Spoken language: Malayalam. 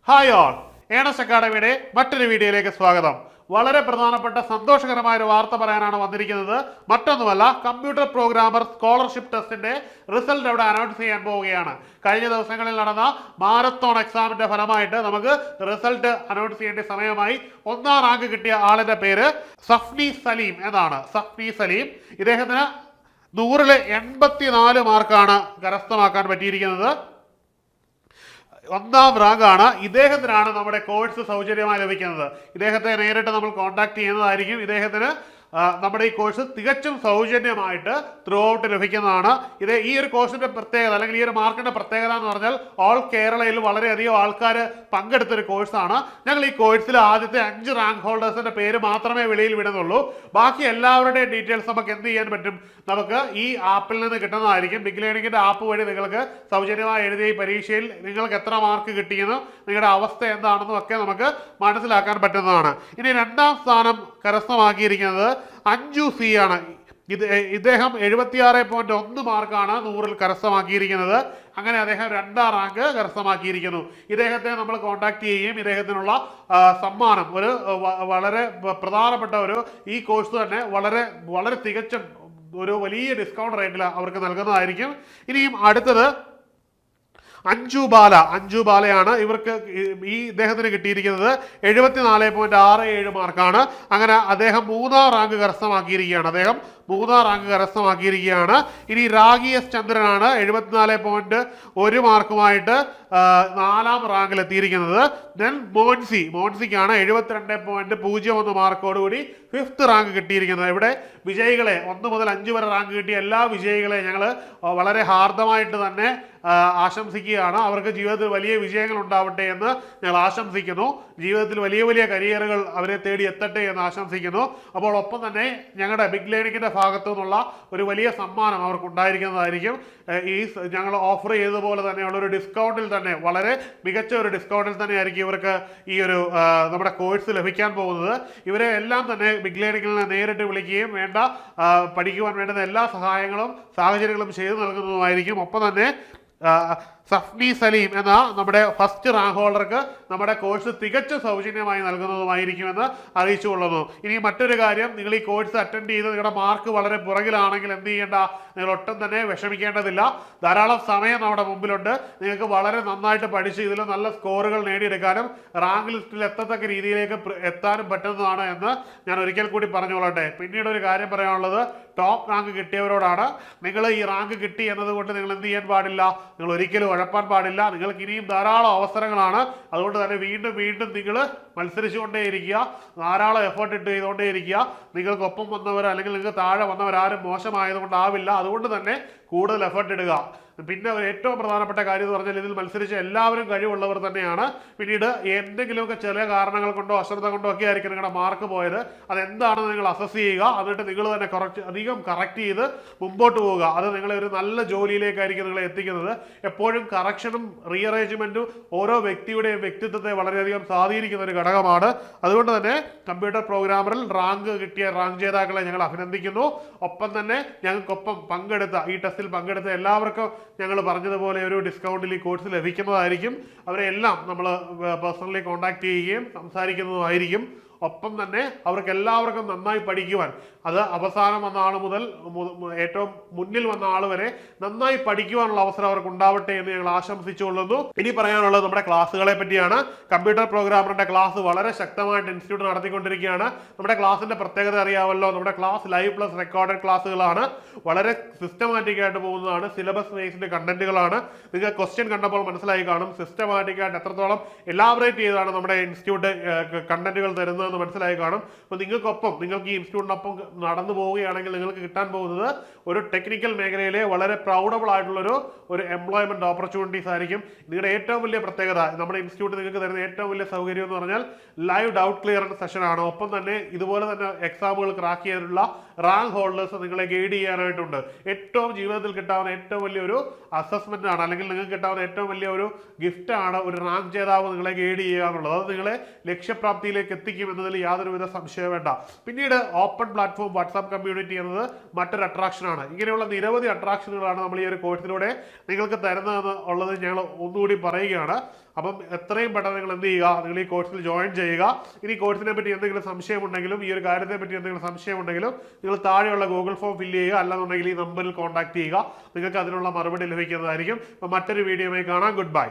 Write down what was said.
ഹായ് ഓൾ, ഏണസ് അക്കാഡമിയുടെ മറ്റൊരു വീഡിയോയിലേക്ക് സ്വാഗതം. വളരെ പ്രധാനപ്പെട്ട സന്തോഷകരമായ ഒരു വാർത്ത പറയാനാണ് വന്നിരിക്കുന്നത്. മറ്റൊന്നുമല്ല, കമ്പ്യൂട്ടർ പ്രോഗ്രാമർ സ്കോളർഷിപ്പ് ടെസ്റ്റിന്റെ റിസൾട്ട് അവിടെ അനൗൺസ് ചെയ്യാൻ പോവുകയാണ്. കഴിഞ്ഞ ദിവസങ്ങളിൽ നടന്ന മാരത്തോൺ എക്സാമിന്റെ ഫലമായിട്ട് നമുക്ക് റിസൾട്ട് അനൗൺസ് ചെയ്യേണ്ട സമയമായി. 1ാം റാങ്ക് കിട്ടിയ ആളിന്റെ പേര് സഫ്നി സലീം എന്നാണ്. സഫ്നി സലീം, ഇദ്ദേഹത്തിന് 100-ൽ 84 മാർക്കാണ് കരസ്ഥമാക്കാൻ പറ്റിയിരിക്കുന്നത്. 1ാം റാങ്കാണ്. ഇദ്ദേഹത്തിനാണ് നമ്മുടെ കോഴ്സ് സൗജന്യമായി ലഭിക്കുന്നത്. ഇദ്ദേഹത്തെ നേരിട്ട് നമ്മൾ കോൺടാക്ട് ചെയ്യുന്നതായിരിക്കും. ഇദ്ദേഹത്തിന് നമ്മുടെ ഈ കോഴ്സ് തികച്ചും സൗജന്യമായിട്ട് ത്രൂ ഔട്ട് ലഭിക്കുന്നതാണ്. ഈ ഒരു കോഴ്സിന്റെ പ്രത്യേകത അല്ലെങ്കിൽ ഈ ഒരു മാർക്കിന്റെ പ്രത്യേകത എന്ന് പറഞ്ഞാൽ ഓൾ കേരളയിൽ വളരെയധികം ആൾക്കാർ പങ്കെടുത്തൊരു കോഴ്സാണ്. ഞങ്ങൾ ഈ കോഴ്സിൽ ആദ്യത്തെ 5 റാങ്ക് ഹോൾഡേഴ്സിന്റെ പേര് മാത്രമേ വെളിയിൽ വിടുന്നുള്ളൂ. ബാക്കി എല്ലാവരുടെയും ഡീറ്റെയിൽസ് നമുക്ക് എന്ത് ചെയ്യാൻ പറ്റും? നമുക്ക് ഈ ആപ്പിൽ നിന്ന് കിട്ടുന്നതായിരിക്കും. ബിഗ് ലേണിംഗിന്റെ ആപ്പ് വഴി നിങ്ങൾക്ക് സൗജന്യമായി എഴുതിയ ഈ പരീക്ഷയിൽ നിങ്ങൾക്ക് എത്ര മാർക്ക് കിട്ടിയെന്നും നിങ്ങളുടെ അവസ്ഥ എന്താണെന്നും ഒക്കെ നമുക്ക് മനസ്സിലാക്കാൻ പറ്റുന്നതാണ്. ഇനി 2ാം സ്ഥാനം കരസ്ഥമാക്കിയിരിക്കുന്നത് അഞ്ജു സി ആണ്. ഇദ്ദേഹം 76.1 മാർക്കാണ് 100-ൽ കരസ്ഥമാക്കിയിരിക്കുന്നത്. അങ്ങനെ അദ്ദേഹം 2ാം റാങ്ക് കരസ്ഥമാക്കിയിരിക്കുന്നു. ഇദ്ദേഹത്തെ നമ്മൾ കോൺടാക്ട് ചെയ്യുകയും ഇദ്ദേഹത്തിനുള്ള സമ്മാനം വളരെ പ്രധാനപ്പെട്ട ഈ കോഴ്സ് തന്നെ വളരെ തികച്ചും ഒരു വലിയ ഡിസ്കൗണ്ട് റേറ്റിൽ അവർക്ക് നൽകുന്നതായിരിക്കും. ഇനിയും അടുത്തത് അഞ്ജു ബാലയാണ്. ഇദ്ദേഹത്തിന് കിട്ടിയിരിക്കുന്നത് 74.67 മാർക്കാണ്. അങ്ങനെ അദ്ദേഹം 3ാം റാങ്ക് കരസ്ഥമാക്കിയിരിക്കുകയാണ്. ഇനി രാഗി എസ് ചന്ദ്രനാണ് 74.1 മാർക്കുമായിട്ട് 4ാം റാങ്കിൽ എത്തിയിരിക്കുന്നത്. ദെൻ മോൻസിക്കാണ് 72.01 മാർക്കോടുകൂടി 5th റാങ്ക് കിട്ടിയിരിക്കുന്നത്. ഇവിടെ വിജയികളെ 1 മുതൽ 5 വരെ റാങ്ക് കിട്ടിയ എല്ലാ വിജയികളെ ഞങ്ങൾ വളരെ ഹാർദമായിട്ട് തന്നെ ആശംസിക്കുകയാണ്. അവർക്ക് ജീവിതത്തിൽ വലിയ വിജയങ്ങൾ ഉണ്ടാവട്ടെ എന്ന് ഞങ്ങൾ ആശംസിക്കുന്നു. ജീവിതത്തിൽ വലിയ വലിയ കരിയറുകൾ അവരെ തേടി എത്തട്ടെ എന്ന് ആശംസിക്കുന്നു. അപ്പോൾ ഒപ്പം തന്നെ ഞങ്ങളുടെ ബിഗ് ലേണിംഗിന്റെ ഭാഗത്തു നിന്നുള്ള ഒരു വലിയ സമ്മാനം അവർക്ക് ഉണ്ടായിരിക്കുന്നതായിരിക്കും. ഞങ്ങൾ ഓഫർ ചെയ്തതുപോലെ തന്നെയുള്ള ഒരു ഡിസ്കൗണ്ടിൽ തന്നെ, വളരെ മികച്ച ഒരു ഡിസ്കൗണ്ടിൽ തന്നെ ആയിരിക്കും ഇവർക്ക് ഈ ഒരു നമ്മുടെ കോഴ്സ് ലഭിക്കാൻ പോകുന്നത്. ഇവരെ എല്ലാം തന്നെ ബിഗ് ലേണിംഗിൽ നിന്ന് നേരിട്ട് വിളിക്കുകയും പഠിക്കുവാൻ വേണ്ടുന്ന എല്ലാ സഹായങ്ങളും സാഹചര്യങ്ങളും ചെയ്തു നൽകുന്നതുമായിരിക്കും. ഒപ്പം തന്നെ സഫ്നി സലീം എന്ന നമ്മുടെ ഫസ്റ്റ് റാങ്ക് ഹോൾഡർക്ക് നമ്മുടെ കോഴ്സ് തികച്ചും സൗജന്യമായി നൽകുന്നതുമായിരിക്കുമെന്ന് അറിയിച്ചുകൊള്ളുന്നു. ഇനി മറ്റൊരു കാര്യം, നിങ്ങൾ ഈ കോഴ്സ് അറ്റൻഡ് ചെയ്ത് നിങ്ങളുടെ മാർക്ക് വളരെ പുറകിലാണെങ്കിൽ എന്ത് ചെയ്യേണ്ട? നിങ്ങൾ ഒട്ടും തന്നെ വിഷമിക്കേണ്ടതില്ല. ധാരാളം സമയം നമ്മുടെ മുമ്പിലുണ്ട്. നിങ്ങൾക്ക് വളരെ നന്നായിട്ട് പഠിച്ച് ഇതിൽ നല്ല സ്കോറുകൾ നേടിയെടുക്കാനും റാങ്ക് ലിസ്റ്റിൽ എത്തത്തക്ക രീതിയിലേക്ക് എത്താനും പറ്റുന്നതാണ് എന്ന് ഞാൻ ഒരിക്കൽ കൂടി പറഞ്ഞുകൊള്ളട്ടെ. പിന്നീട് ഒരു കാര്യം പറയാനുള്ളത്, ടോപ്പ് റാങ്ക് കിട്ടിയവരോടാണ്. നിങ്ങൾ ഈ റാങ്ക് കിട്ടി എന്നതുകൊണ്ട് നിങ്ങൾ എന്ത് ചെയ്യാൻ പാടില്ല? നിങ്ങൾ ഒരിക്കലും ഉഴപ്പാൻ പാടില്ല. നിങ്ങൾക്ക് ഇനിയും ധാരാളം അവസരങ്ങളാണ്. അതുകൊണ്ട് തന്നെ വീണ്ടും നിങ്ങൾ മത്സരിച്ചുകൊണ്ടേയിരിക്കുക, ധാരാളം എഫേർട്ട് ഇട്ട് ചെയ്തുകൊണ്ടേയിരിക്കുക. നിങ്ങൾക്കൊപ്പം വന്നവർ അല്ലെങ്കിൽ നിങ്ങൾക്ക് താഴെ വന്നവരാരും മോശമായതുകൊണ്ടാവില്ല. അതുകൊണ്ട് തന്നെ കൂടുതൽ എഫേർട്ട് ഇടുക. പിന്നെ ഏറ്റവും പ്രധാനപ്പെട്ട കാര്യം എന്ന് പറഞ്ഞാൽ, ഇതിൽ മത്സരിച്ച എല്ലാവരും കഴിവുള്ളവർ തന്നെയാണ്. പിന്നീട് എന്തെങ്കിലുമൊക്കെ ചില കാരണങ്ങൾ കൊണ്ടോ അശ്രദ്ധ കൊണ്ടോ ഒക്കെ ആയിരിക്കും നിങ്ങളുടെ മാർക്ക് പോയത്. അതെന്താണെന്ന് നിങ്ങൾ അസസ് ചെയ്യുക. എന്നിട്ട് നിങ്ങൾ തന്നെ അധികം കറക്റ്റ് ചെയ്ത് മുമ്പോട്ട് പോവുക. അത് നിങ്ങളെ ഒരു നല്ല ജോലിയിലേക്കായിരിക്കും നിങ്ങളെ എത്തിക്കുന്നത്. എപ്പോഴും കറക്ഷനും റീഅറേഞ്ച്മെന്റും ഓരോ വ്യക്തിയുടെയും വ്യക്തിത്വത്തെ വളരെയധികം സ്വാധീനിക്കുന്ന ഒരു ഘടകമാണ്. അതുകൊണ്ട് തന്നെ കമ്പ്യൂട്ടർ പ്രോഗ്രാമറിൽ റാങ്ക് കിട്ടിയ റാങ്ക് ജേതാക്കളെ ഞങ്ങൾ അഭിനന്ദിക്കുന്നു. ഒപ്പം തന്നെ ഞങ്ങൾക്കൊപ്പം ഈ ടെസ്റ്റിൽ പങ്കെടുത്ത എല്ലാവർക്കും ഞങ്ങൾ പറഞ്ഞതുപോലെ ഒരു ഡിസ്കൗണ്ടിൽ ഈ കോഴ്സ് ലഭിക്കുന്നതായിരിക്കും. അവരെല്ലാം നമ്മൾ പേഴ്സണലി കോൺടാക്ട് ചെയ്യുകയും സംസാരിക്കുന്നതുമായിരിക്കും. ഒപ്പം തന്നെ അവർക്ക് എല്ലാവർക്കും നന്നായി പഠിക്കുവാൻ, അത് അവസാനം വന്ന ആൾ മുതൽ ഏറ്റവും മുന്നിൽ വന്ന ആൾ വരെ നന്നായി പഠിക്കുവാനുള്ള അവസരം അവർക്ക് ഉണ്ടാവട്ടെ എന്ന് ഞങ്ങൾ ആശംസിച്ചുകൊള്ളുന്നു. ഇനി പറയാനുള്ളത് നമ്മുടെ ക്ലാസ്സുകളെ പറ്റിയാണ്. കമ്പ്യൂട്ടർ പ്രോഗ്രാമറിന്റെ ക്ലാസ് വളരെ ശക്തമായിട്ട് ഇൻസ്റ്റിറ്റ്യൂട്ട് നടത്തിക്കൊണ്ടിരിക്കുകയാണ്. നമ്മുടെ ക്ലാസിന്റെ പ്രത്യേകത അറിയാമല്ലോ. നമ്മുടെ ക്ലാസ് ലൈവ് പ്ലസ് റെക്കോർഡഡ് ക്ലാസ്സുകളാണ്. വളരെ സിസ്റ്റമാറ്റിക് ആയിട്ട് പോകുന്നതാണ്. സിലബസ് ബേസ്ഡ് കണ്ടന്റുകളാണ്. നിങ്ങൾക്ക് ക്വസ്റ്റ്യൻ കണ്ടപ്പോൾ മനസ്സിലായി കാണും സിസ്റ്റമാറ്റിക് ആയിട്ട് എത്രത്തോളം എലാബറേറ്റ് ചെയ്താണ് നമ്മുടെ ഇൻസ്റ്റിറ്റ്യൂട്ട് കണ്ടന്റുകൾ തരുന്നത് എന്ന് മനസ്സിലായി കാണും. അപ്പോൾ നിങ്ങൾക്ക് ഈ ഇൻസ്റ്റിറ്റ്യൂട്ടിനൊപ്പം നടന്നു പോവുകയാണെങ്കിൽ നിങ്ങൾക്ക് കിട്ടാൻ പോകുന്നത് ഒരു ടെക്നിക്കൽ മേഖലയിലെ വളരെ പ്രൗഡബിൾ ആയിട്ടുള്ള ഒരു എംപ്ലോയ്മെന്റ് ഓപ്പർച്യൂണിറ്റീസ് ആയിരിക്കും. നിങ്ങളുടെ ഏറ്റവും വലിയ പ്രത്യേകത, നമ്മുടെ ഇൻസ്റ്റിറ്റ്യൂട്ട് നിങ്ങൾക്ക് തരുന്ന ഏറ്റവും വലിയ സൗകര്യം എന്ന് പറഞ്ഞാൽ ലൈവ് ഡൗട്ട് ക്ലിയറൻസ് സെഷനാണ്. ഒപ്പം തന്നെ ഇതുപോലെ തന്നെ എക്സാമുകൾ ക്രാക്ക് ചെയ്യാനുള്ള റാങ്ക് ഹോൾഡേഴ്സ് നിങ്ങളെ ഗൈഡ് ചെയ്യാനായിട്ടുണ്ട്. ഏറ്റവും ജീവിതത്തിൽ കിട്ടാവുന്ന ഏറ്റവും വലിയൊരു അസസ്മെന്റ് ആണ്, അല്ലെങ്കിൽ നിങ്ങൾക്ക് കിട്ടാവുന്ന ഏറ്റവും വലിയ ഒരു ഗിഫ്റ്റ് ആണ് ഒരു റാങ്ക് ജേതാവ് നിങ്ങളെ ഗൈഡ് ചെയ്യുക എന്നുള്ളത്. അത് നിങ്ങളെ ലക്ഷ്യപ്രാപ്തിയിലേക്ക് എത്തിക്കും എന്നതിൽ യാതൊരുവിധ സംശയവും വേണ്ട. പിന്നീട് ഓപ്പൺ പ്ലാറ്റ്ഫോം വാട്സാപ്പ് കമ്മ്യൂണിറ്റി എന്നത് മറ്റൊരു അട്രാക്ഷനാണ്. ഇങ്ങനെയുള്ള നിരവധി അട്രാക്ഷനുകളാണ് നമ്മൾ ഈ ഒരു കോഴ്സിലൂടെ നിങ്ങൾക്ക് തരുന്നതെന്ന് ഉള്ളത് ഞങ്ങൾ ഒന്നുകൂടി പറയുകയാണ്. അപ്പം എത്രയും പെട്ടെന്ന് നിങ്ങൾ എന്ത് ചെയ്യുക, നിങ്ങൾ ഈ കോഴ്സിൽ ജോയിൻ ചെയ്യുക. ഇനി കോഴ്സിനെ പറ്റി എന്തെങ്കിലും സംശയമുണ്ടെങ്കിലും ഈ ഒരു കാര്യത്തെ പറ്റി എന്തെങ്കിലും സംശയമുണ്ടെങ്കിലും നിങ്ങൾ താഴെയുള്ള ഗൂഗിൾ ഫോം ഫില്ല് ചെയ്യുക, അല്ലാന്നുണ്ടെങ്കിൽ ഈ നമ്പറിൽ കോൺടാക്ട് ചെയ്യുക. നിങ്ങൾക്ക് അതിനുള്ള മറുപടി ലഭിക്കുന്നതായിരിക്കും. അപ്പം മറ്റൊരു വീഡിയോയുമായി കാണാം. Good bye.